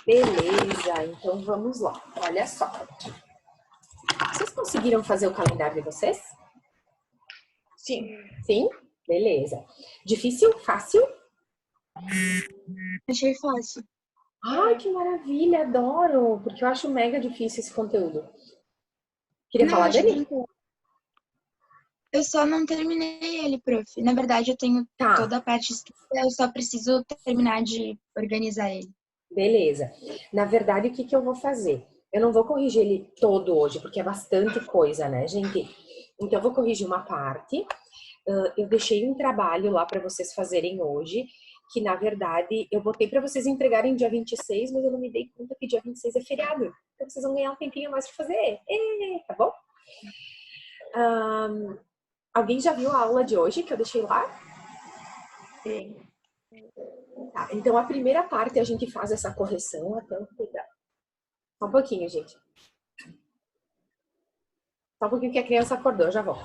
Beleza, então vamos lá. Olha só. Vocês conseguiram fazer o calendário de vocês? Sim. Sim? Beleza. Difícil? Fácil? Achei fácil. Ai, que maravilha, adoro, porque eu acho mega difícil esse conteúdo. Queria Não, falar, achei Dani? tranquilo. Eu só não terminei ele, prof. Na verdade, eu tenho Tá, toda a parte escrita, eu só preciso terminar de organizar ele. beleza. Na verdade, o que que eu vou fazer? Eu não vou corrigir ele todo hoje, porque é bastante coisa, né, gente? Então, eu vou corrigir uma parte. Eu deixei um trabalho lá para vocês fazerem hoje, que na verdade eu botei para vocês entregarem dia 26, mas eu não me dei conta que dia 26 é feriado. Então, vocês vão ganhar um tempinho a mais para fazer. Tá bom? Alguém já viu a aula de hoje que eu deixei lá? Sim. Tá, então a primeira parte a gente faz essa correção até eu pegar. Só um pouquinho, gente. Só um pouquinho que a criança acordou, eu já volto.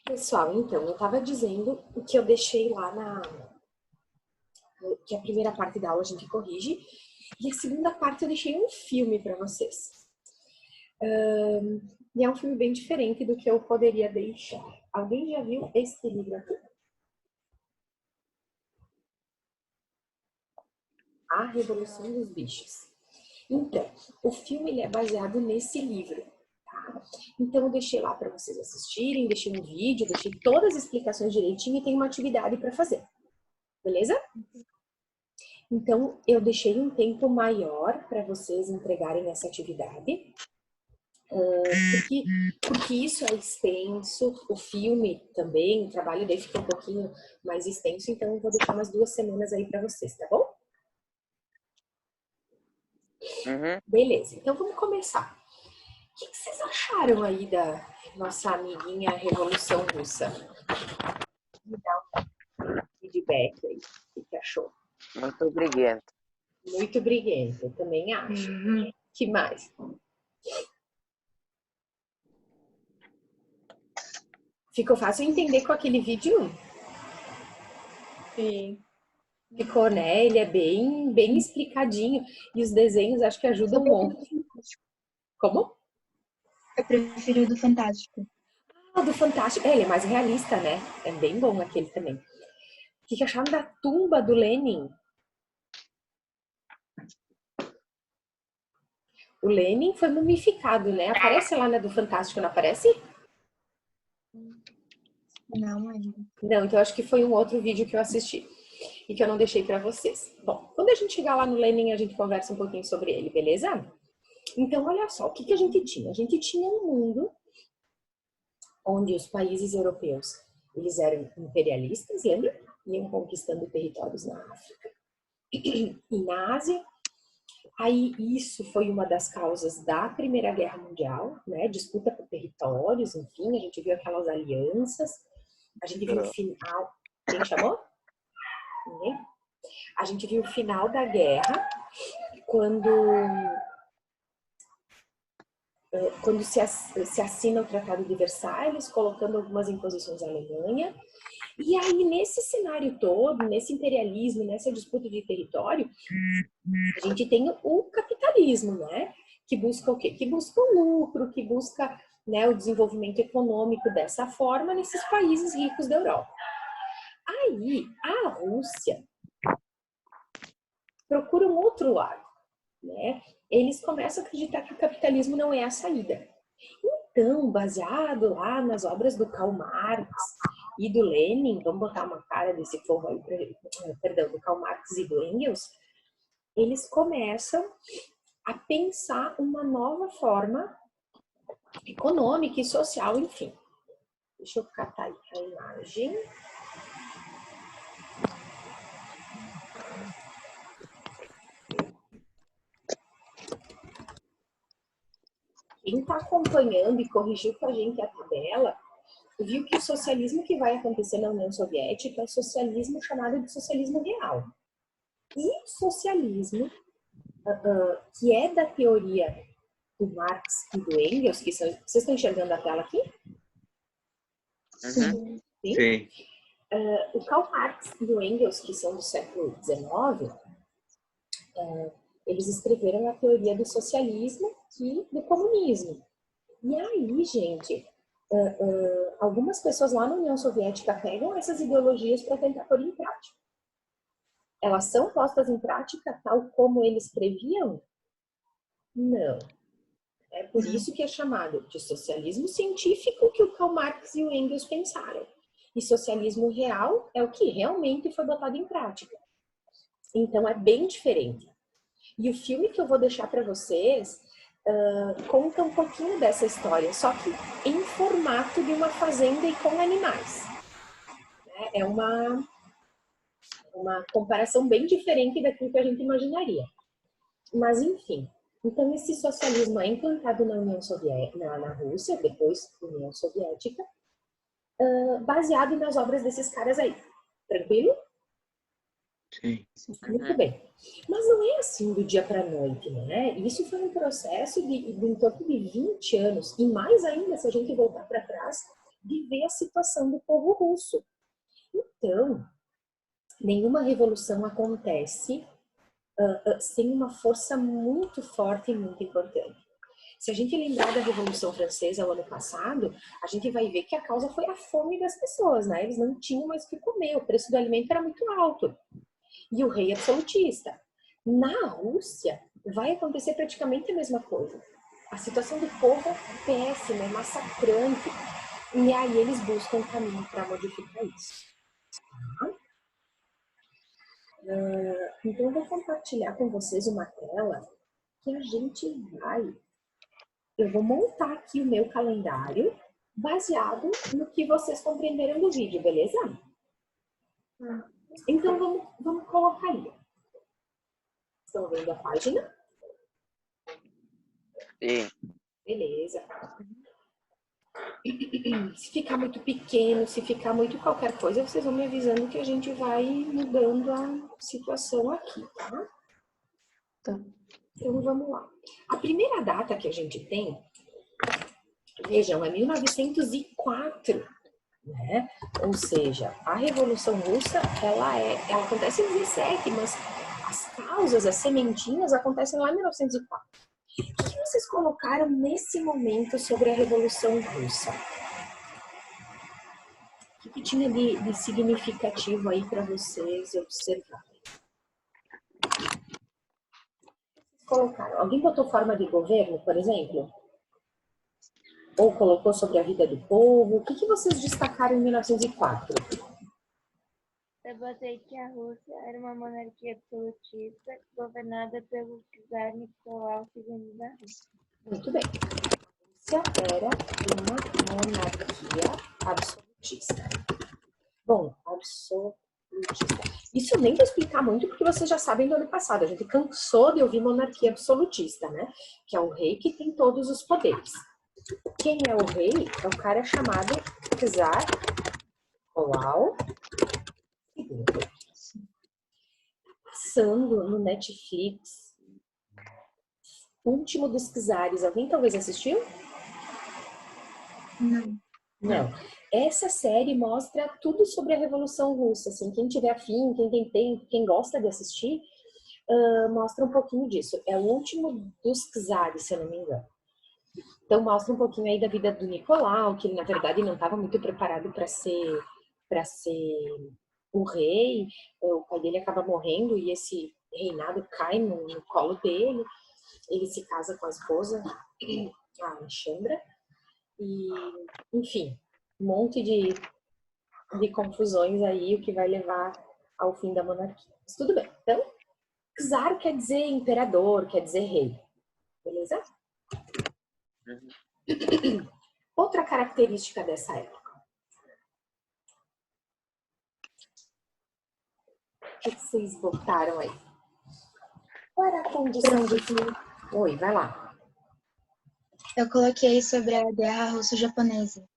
Pessoal, então, eu estava dizendo o que eu deixei lá que a primeira parte da aula a gente corrige, e a segunda parte eu deixei um filme para vocês. E é um filme bem diferente do que eu poderia deixar. Alguém já viu esse livro aqui? A Revolução dos Bichos. Então, o filme ele é baseado nesse livro. Tá? Então, eu deixei lá para vocês assistirem, deixei um vídeo, deixei todas as explicações direitinho e tem uma atividade para fazer. Beleza? Então, eu deixei um tempo maior para vocês entregarem essa atividade, porque isso é extenso, o filme também, o trabalho dele fica um pouquinho mais extenso, então eu vou deixar umas 2 semanas aí para vocês, tá bom? Uhum. Beleza, então vamos começar. O que vocês acharam aí da nossa amiguinha Revolução Russa? Me dá um feedback aí, o que achou? Muito obrigado. Muito briguento, eu também acho. Que mais? Ficou fácil entender com aquele vídeo? Sim. Ficou, né? Ele é bem explicadinho. E os desenhos acho que ajudam um monte. Como? Eu preferi o do Fantástico. Ah, do Fantástico. É, ele é mais realista, né? É bem bom aquele também. O que acharam da tumba do Lenin? O Lenin foi mumificado, né? Aparece lá na do Fantástico, não aparece? Não, ainda. Não, então acho que foi um outro vídeo que eu assisti e que eu não deixei pra vocês. Bom, quando a gente chegar lá no Lenin, a gente conversa um pouquinho sobre ele, beleza? Então, olha só, o que a gente tinha? A gente tinha um mundo onde os países europeus, eles eram imperialistas, lembra? Iam conquistando territórios na África e na Ásia. Aí isso foi uma das causas da Primeira Guerra Mundial, né? Disputa por territórios, enfim, a gente viu aquelas alianças, a gente viu o final. Quem chamou? Ninguém? A gente viu o final da guerra quando quando se assina o Tratado de Versalhes, colocando algumas imposições à Alemanha. E aí, nesse cenário todo, nesse imperialismo, nessa disputa de território, a gente tem o capitalismo, né? Que busca o quê? Que busca o lucro, que busca, né, o desenvolvimento econômico dessa forma nesses países ricos da Europa. Aí, a Rússia procura um outro lado, né? Eles começam a acreditar que o capitalismo não é a saída. Então, baseado lá nas obras do Karl Marx e do Lenin, vamos botar uma cara desse povo aí, perdão, do Karl Marx e do Engels, eles começam a pensar uma nova forma econômica e social, enfim. Deixa eu catar aí a imagem. Quem está acompanhando e corrigiu com a gente a tabela, viu que o socialismo que vai acontecer na União Soviética é o socialismo chamado de socialismo real. E o socialismo, que é da teoria do Marx e do Engels, que são, vocês estão enxergando a tela aqui? Uhum. Sim. Sim. O Karl Marx e o Engels, que são do século XIX, eles escreveram a teoria do socialismo e do comunismo. E aí, gente, algumas pessoas lá na União Soviética pegam essas ideologias para tentar pôr em prática. Elas são postas em prática tal como eles previam? Não. É por isso que é chamado de socialismo científico que o Karl Marx e o Engels pensaram. E socialismo real é o que realmente foi botado em prática. Então é bem diferente. E o filme que eu vou deixar para vocês conta um pouquinho dessa história, só que em formato de uma fazenda e com animais. É uma comparação bem diferente daquilo que a gente imaginaria. Mas, enfim. Então, esse socialismo é implantado na União Soviética, na Rússia, depois União Soviética, baseado nas obras desses caras aí. Tranquilo? Sim. Muito bem. Mas não é assim do dia para a noite, né? Isso foi um processo de em torno de 20 anos, e mais ainda, se a gente voltar para trás, de ver a situação do povo russo. Então, nenhuma revolução acontece sem uma força muito forte e muito importante. Se a gente lembrar da Revolução Francesa, o ano passado, a gente vai ver que a causa foi a fome das pessoas, né? Eles não tinham mais o que comer, o preço do alimento era muito alto. E o rei absolutista. Na Rússia, vai acontecer praticamente a mesma coisa. A situação do povo é péssima, é massacrante. E aí eles buscam um caminho para modificar isso. Então, eu vou compartilhar com vocês uma tela que a gente vai... Eu vou montar aqui o meu calendário baseado no que vocês compreenderam do vídeo, beleza? Então, vamos colocar aí. Estão vendo a página? Sim. Beleza. Se ficar muito pequeno, se ficar muito qualquer coisa, vocês vão me avisando que a gente vai mudando a situação aqui, tá? Tá. Então, vamos lá. A primeira data que a gente tem, vejam, é 1904, né? Ou seja, a Revolução Russa, ela acontece em 17, mas as causas, as sementinhas acontecem lá em 1904. O que vocês colocaram nesse momento sobre a Revolução Russa? O que tinha de significativo aí para vocês observarem? Colocaram. Alguém botou forma de governo, por exemplo? Ou colocou sobre a vida do povo? O que vocês destacaram em 1904? Eu botei que a Rússia era uma monarquia absolutista governada pelo czar Nicolau II da Rússia. Muito bem. A Rússia era uma monarquia absolutista. Bom, absolutista. Isso eu nem vou explicar muito, porque vocês já sabem do ano passado. A gente cansou de ouvir monarquia absolutista, né? Que é o rei que tem todos os poderes. Quem é o rei? É o cara chamado Czar Nicolau II. Passando no Netflix Último dos Czares. Alguém talvez assistiu? Não. Não. Essa série mostra tudo sobre a Revolução Russa. Assim, quem tiver afim, quem tem tempo, quem gosta de assistir, mostra um pouquinho disso. É o último dos Czares, se eu não me engano. Então mostra um pouquinho aí da vida do Nicolau, que ele na verdade não estava muito preparado para ser o rei. O pai dele acaba morrendo e esse reinado cai no colo dele. Ele se casa com a esposa, a Alexandra, e enfim, um monte de confusões aí, o que vai levar ao fim da monarquia. Mas tudo bem. Então, czar quer dizer imperador, quer dizer rei. Beleza? Outra característica dessa época. O que vocês botaram aí? Qual era a condição de fim? Oi, vai lá. Eu coloquei sobre a guerra russo-japonesa.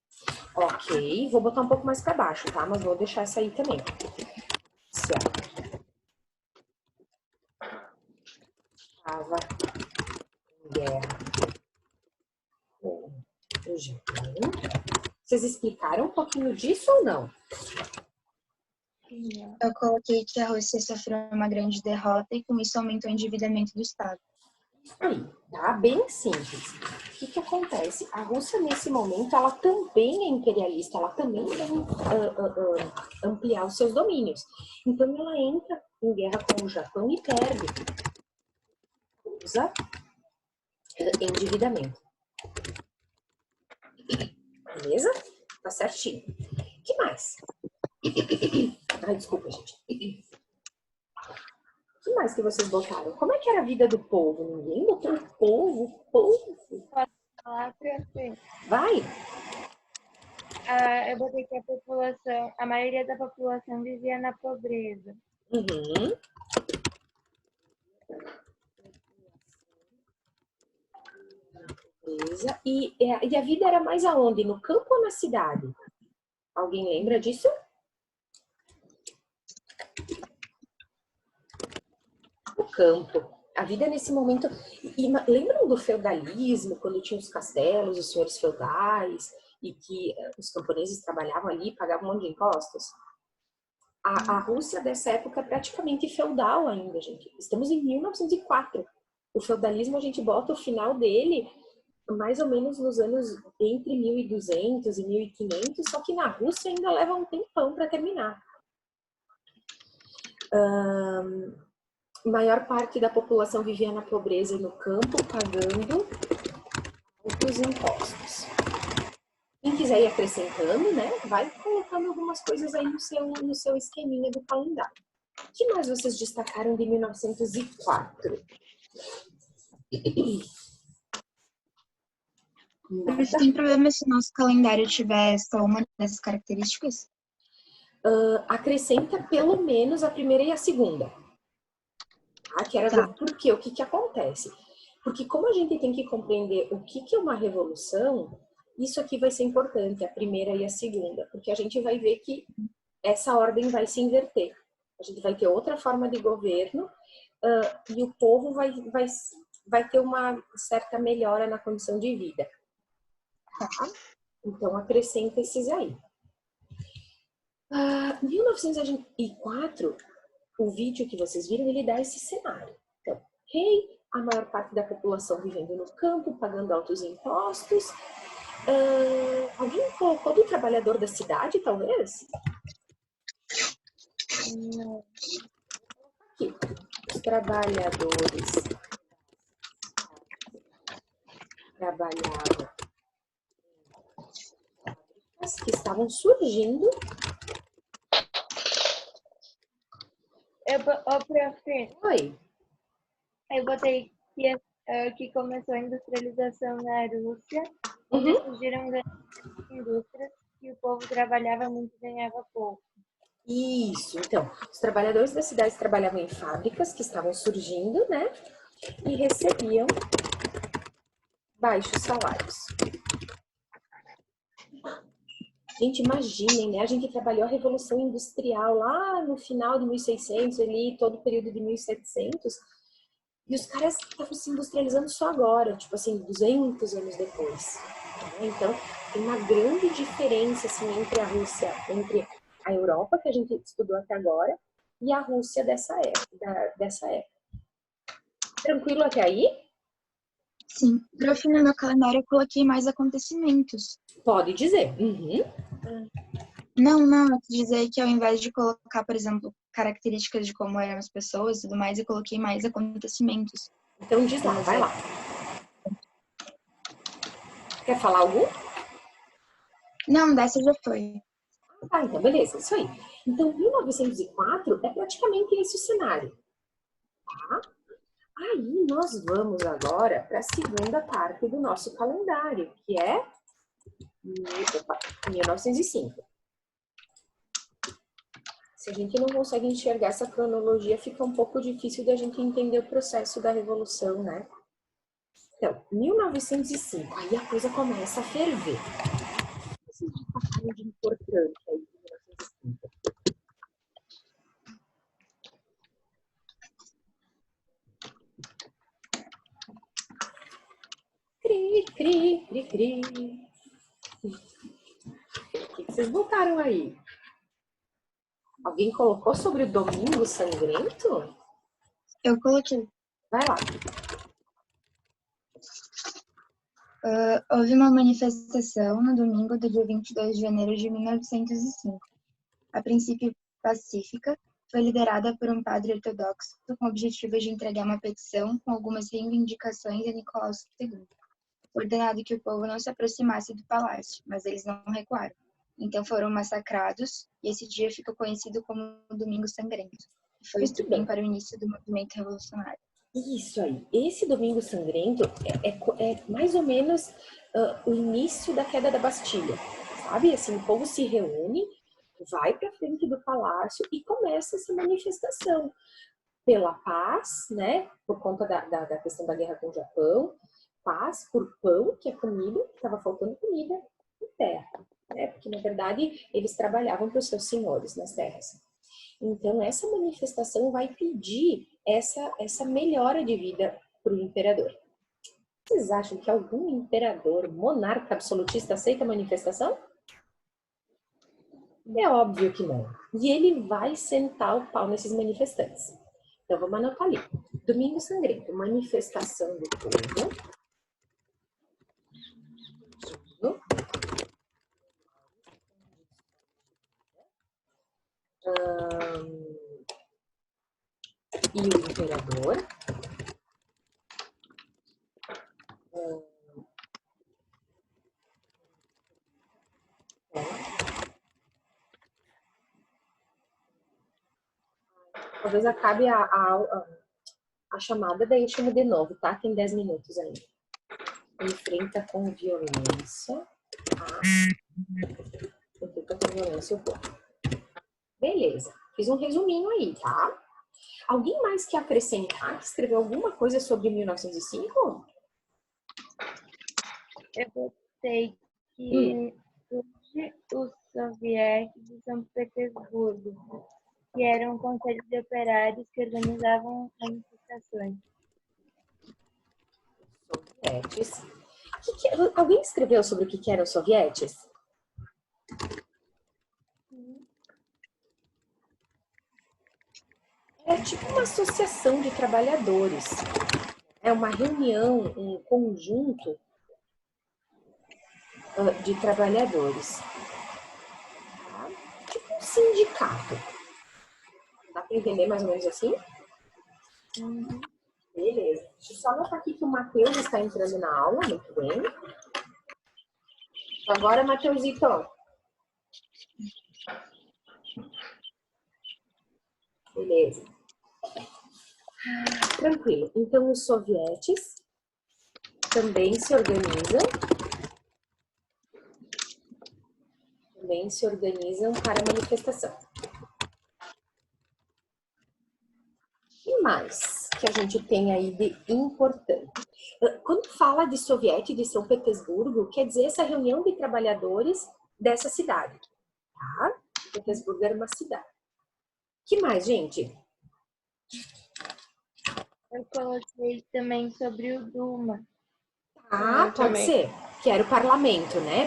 Ok, vou botar um pouco mais para baixo, tá? Mas vou deixar essa aí também. Certo. Estava em guerra com o Japão. Vocês explicaram um pouquinho disso ou não? Eu coloquei que a Rússia sofreu uma grande derrota e com isso aumentou o endividamento do Estado. Aí, tá bem simples. O que acontece? A Rússia, nesse momento, ela também é imperialista, ela também quer ampliar os seus domínios. Então, ela entra em guerra com o Japão e perde. Usa endividamento. Beleza? Tá certinho. O que mais? Ai, desculpa, gente. O que mais que vocês botaram? Como é que era a vida do povo? Ninguém botou povo. Falar pra você. Vai! Eu botei que a maioria da população vivia na pobreza. Uhum. Beleza. E a vida era mais aonde? No campo ou na cidade? Alguém lembra disso? No campo. A vida nesse momento... lembram do feudalismo, quando tinha os castelos, os senhores feudais, e que os camponeses trabalhavam ali e pagavam um monte de impostos? A Rússia dessa época é praticamente feudal ainda, gente. Estamos em 1904. O feudalismo, a gente bota o final dele mais ou menos nos anos entre 1200 e 1500, só que na Rússia ainda leva um tempão para terminar. Maior parte da população vivia na pobreza e no campo, pagando altos impostos. Quem quiser ir acrescentando, né, vai colocando algumas coisas aí no seu esqueminha do calendário. O que mais vocês destacaram de 1904? Mas tem problema se o nosso calendário tiver só uma dessas características? Acrescenta pelo menos a primeira e a segunda. Que era Tá. Por quê? O que acontece? Porque como a gente tem que compreender o que é uma revolução, isso aqui vai ser importante, a primeira e a segunda, porque a gente vai ver que essa ordem vai se inverter. A gente vai ter outra forma de governo e o povo vai ter uma certa melhora na condição de vida. Tá? Então, acrescenta esses aí. 1904, o vídeo que vocês viram, ele dá esse cenário. Então, rei, a maior parte da população vivendo no campo, pagando altos impostos. Alguém colocou do trabalhador da cidade, talvez? Não. Aqui. Os trabalhadores trabalhavam que estavam surgindo. Prof, Oi. eu botei que começou a industrialização na Rússia, onde surgiram grandes indústrias que o povo trabalhava muito e ganhava pouco. Isso, então, os trabalhadores das cidades trabalhavam em fábricas que estavam surgindo, né? E recebiam baixos salários. Gente, imaginem, né? A gente trabalhou a Revolução Industrial lá no final de 1600, ali, todo o período de 1700. E os caras estavam se industrializando só agora, tipo assim, 200 anos depois. Né? Então, tem uma grande diferença, assim, entre a Rússia, entre a Europa, que a gente estudou até agora, e a Rússia dessa época. Tranquilo até aí? Sim. Prof, no meu calendário eu coloquei mais acontecimentos. Pode dizer. Não, eu quis dizer que ao invés de colocar, por exemplo, características de como eram as pessoas e tudo mais, eu coloquei mais acontecimentos. Então diz lá, vai lá. Quer falar algum? Não, dessa já foi. Ah, então beleza, isso aí. Então, 1904 é praticamente esse o cenário. Tá? Aí nós vamos agora para a segunda parte do nosso calendário, que é 1905. Se a gente não consegue enxergar essa cronologia, fica um pouco difícil de a gente entender o processo da Revolução, né? Então, 1905, aí a coisa começa a ferver. O que vocês destacaram de importante aí em 1905? Cri, cri, cri, cri. O que vocês botaram aí? Alguém colocou sobre o Domingo Sangrento? Eu coloquei. Vai lá. Houve uma manifestação no domingo do dia 22 de janeiro de 1905. A princípio pacífica, foi liderada por um padre ortodoxo com o objetivo de entregar uma petição com algumas reivindicações a Nicolau II, ordenado que o povo não se aproximasse do palácio, mas eles não recuaram. Então foram massacrados e esse dia ficou conhecido como o Domingo Sangrento. Foi o estupim para o início do movimento revolucionário. Isso aí. Esse Domingo Sangrento é mais ou menos o início da queda da Bastilha, sabe? Assim, o povo se reúne, vai para frente do palácio e começa essa manifestação pela paz, né? Por conta da questão da guerra com o Japão, paz por pão, que é comida, que estava faltando comida, e terra, né? Porque, na verdade, eles trabalhavam para os seus senhores nas terras. Então, essa manifestação vai pedir essa melhora de vida para o imperador. Vocês acham que algum imperador, monarca absolutista aceita a manifestação? É óbvio que não. E ele vai sentar o pau nesses manifestantes. Então, vamos anotar ali. Domingo Sangrento, manifestação do povo. E o imperador. Talvez acabe a chamada, daí eu chamo de novo, tá? Tem 10 minutos ainda. Enfrenta com violência. Tá? Enfrenta com violência o povo. Beleza. Fiz um resuminho aí, tá? Alguém mais quer acrescentar, que escreveu alguma coisa sobre 1905? Eu botei que surge os soviéticos de São Petersburgo, que eram um conselho de operários que organizavam manifestações. Sovietes. Alguém escreveu sobre o que eram os sovietes? É tipo uma associação de trabalhadores. É uma reunião, um conjunto de trabalhadores. Tá? Tipo um sindicato. Dá para entender mais ou menos assim? Beleza. Deixa eu só anotar aqui que o Matheus está entrando na aula. Muito bem. Agora, Matheusito. Beleza. Tranquilo. Então, os sovietes também se organizam. Para a manifestação. E mais que a gente tem aí de importante? Quando fala de soviete de São Petersburgo, quer dizer essa reunião de trabalhadores dessa cidade. Tá? Petersburgo era uma cidade. Que mais, gente? Eu coloquei também sobre o Duma. Ah, pode ser. Que era o parlamento, né?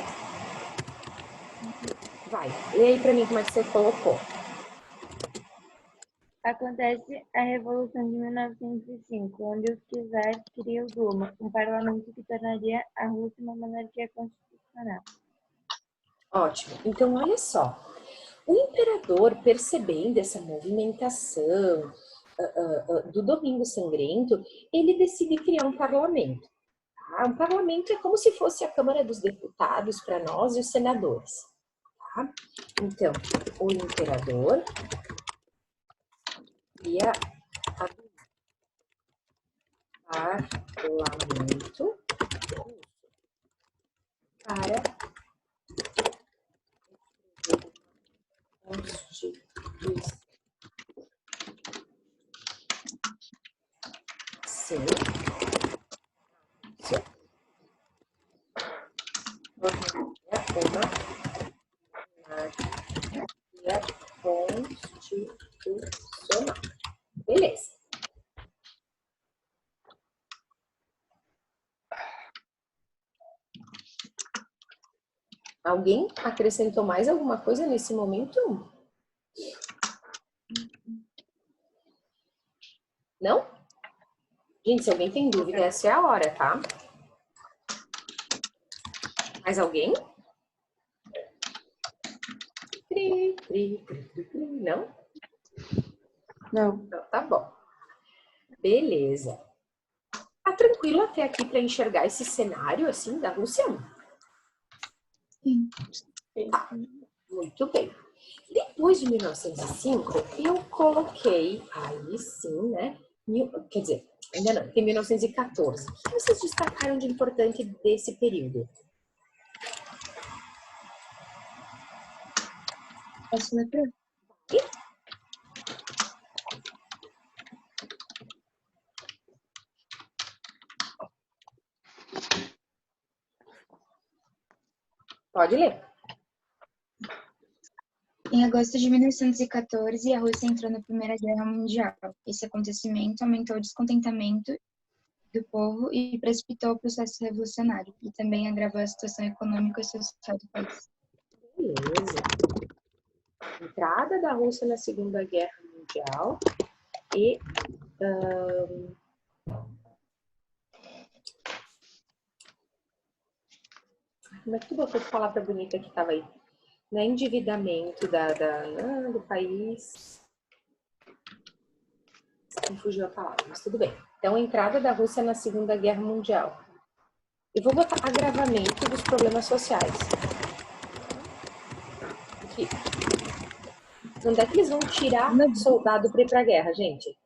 Vai, lê aí pra mim como é que você colocou. Acontece a Revolução de 1905, onde os czares criam o Duma, um parlamento que tornaria a Rússia uma monarquia constitucional. Ótimo. Então, olha só. O imperador, percebendo essa movimentação do Domingo Sangrento, ele decide criar um parlamento. Tá? Um parlamento é como se fosse a Câmara dos Deputados para nós e os senadores. Tá? Então, o imperador cria parlamento para Constituição. Sim. Uma constitucional. Beleza. Alguém acrescentou mais alguma coisa nesse momento? Não? Gente, se alguém tem dúvida, essa é a hora, tá? Mais alguém? Não? Não. Então, tá bom. Beleza. Tá tranquilo até aqui para enxergar esse cenário, assim, da Rússia? Sim. Tá. Muito bem. Depois de 1905, eu coloquei, aí sim, né? Quer dizer, ainda não, tem 1914. O que vocês destacaram de importante desse período? Posso ler pra Pode ler. Em agosto de 1914, a Rússia entrou na Primeira Guerra Mundial. Esse acontecimento aumentou o descontentamento do povo e precipitou o processo revolucionário, e também agravou a situação econômica e social do país. Beleza. Entrada da Rússia na Segunda Guerra Mundial e como é que tu botou de palavra bonita que estava aí? Não é endividamento do país. Me fugiu a palavra, mas tudo bem. Então, entrada da Rússia na Segunda Guerra Mundial. Eu vou botar agravamento dos problemas sociais. Aqui. Onde é que eles vão tirar soldado para ir para a guerra, gente?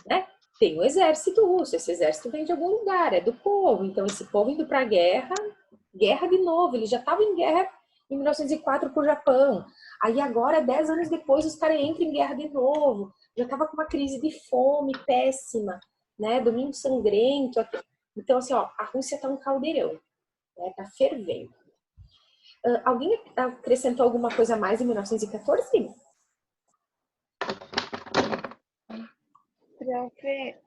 Né? Tem o exército russo. Esse exército vem de algum lugar, é do povo. Então, esse povo indo para a guerra, guerra de novo. Eles já estavam em guerra em 1904 com o Japão. Aí agora, 10 anos depois, os caras entram em guerra de novo. Já estava com uma crise de fome péssima, né? Domingo Sangrento. Então, assim, ó, a Rússia está um caldeirão, né? Tá fervendo. Alguém acrescentou alguma coisa a mais em 1914? Profe,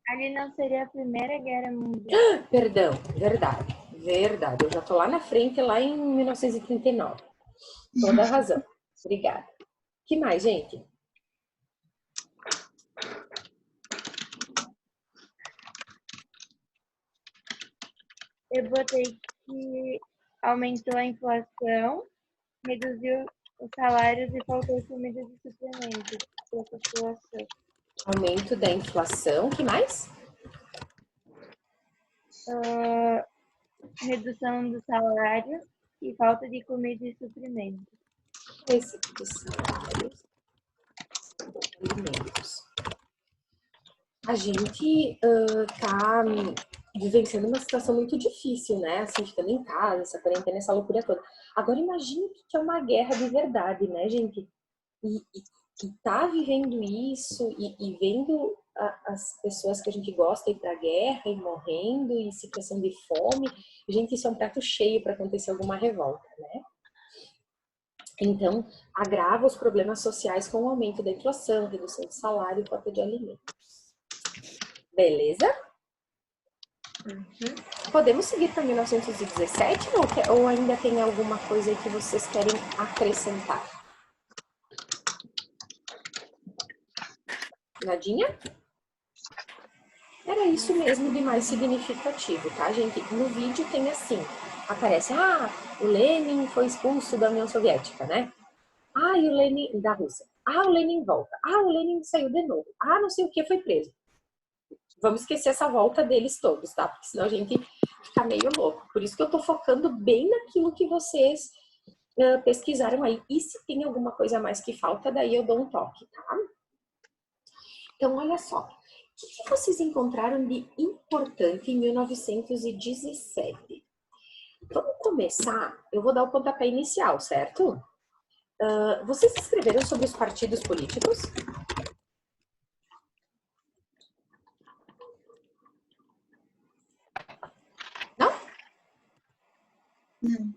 ali não seria a Primeira Guerra Mundial? Perdão, verdade. Verdade. Eu já tô lá na frente, lá em 1939. Toda a razão. Obrigada. Que mais, gente? Eu botei que aumentou a inflação, reduziu os salários e faltou comida de suplemento para a população. Aumento da inflação. Que mais? Redução do salário e falta de comida e suplemento. Esse de salários, alimentos. A gente tá vivenciando uma situação muito difícil, né? Assim, ficando em casa, essa quarentena, essa loucura toda. Agora imagine o que é uma guerra de verdade, né, gente? E tá vivendo isso e vendo as pessoas que a gente gosta ir pra guerra e morrendo em situação de fome. Gente, isso é um prato cheio para acontecer alguma revolta, né? Então, agrava os problemas sociais com o aumento da inflação, redução de salário e falta de alimentos. Beleza? Podemos seguir para 1917 ou ainda tem alguma coisa aí que vocês querem acrescentar? Nadinha? Era isso mesmo de mais significativo, tá, gente? No vídeo tem assim, aparece, o Lenin foi expulso da União Soviética, né? E o Lenin, da Rússia. O Lenin volta. O Lenin saiu de novo. Não sei o que, foi preso. Vamos esquecer essa volta deles todos, tá? Porque senão a gente fica meio louco. Por isso que eu tô focando bem naquilo que vocês pesquisaram aí. E se tem alguma coisa a mais que falta, daí eu dou um toque, tá? Então, olha só. O que vocês encontraram de importante em 1917? Vamos começar. Eu vou dar o pontapé inicial, certo? Vocês escreveram sobre os partidos políticos? Não? Não.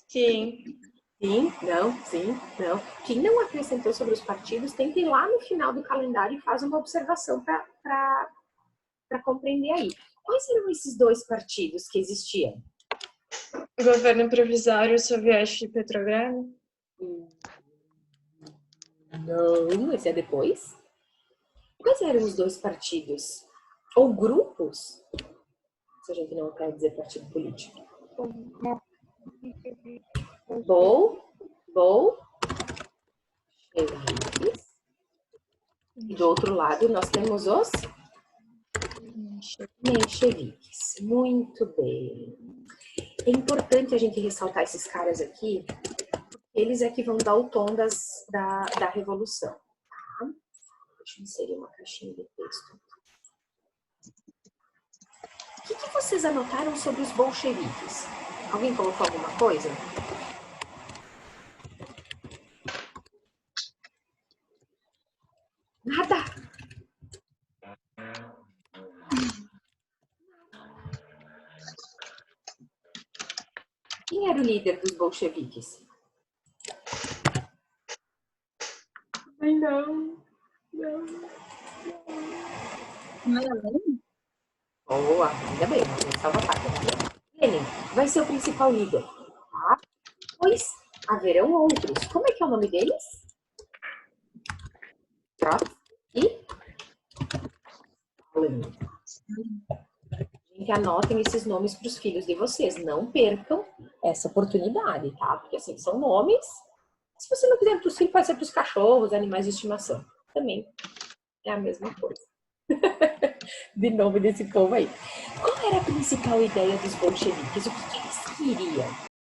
Sim. Sim, não, sim, não. Quem não acrescentou sobre os partidos, tem que ir lá no final do calendário e faz uma observação para compreender aí. Quais eram esses dois partidos que existiam? Governo Provisório Soviético de Petrogrado? Não, esse é depois. Quais eram os dois partidos? Ou grupos? Se a gente não quer dizer partido político. Bolcheviques. E do outro lado nós temos os mencheviques. Muito bem. É importante a gente ressaltar esses caras aqui, eles é que vão dar o tom da revolução. Tá? Deixa eu inserir uma caixinha de texto. O que vocês anotaram sobre os bolcheviques? Alguém colocou alguma coisa? Nada! Quem era o líder dos bolcheviques? Não. Não era Lenin? Boa, ainda bem, não salva a pátria. Lenin vai ser o principal líder, tá? Pois haverão outros. Como é que é o nome deles? Trotsky e Stalin. Gente, anotem esses nomes para os filhos de vocês. Não percam essa oportunidade, tá? Porque assim, são nomes. Se você não quiser para os filhos, pode ser para os cachorros, animais de estimação. Também é a mesma coisa. De nome desse povo aí. Qual era a principal ideia dos bolcheviques? O que eles queriam?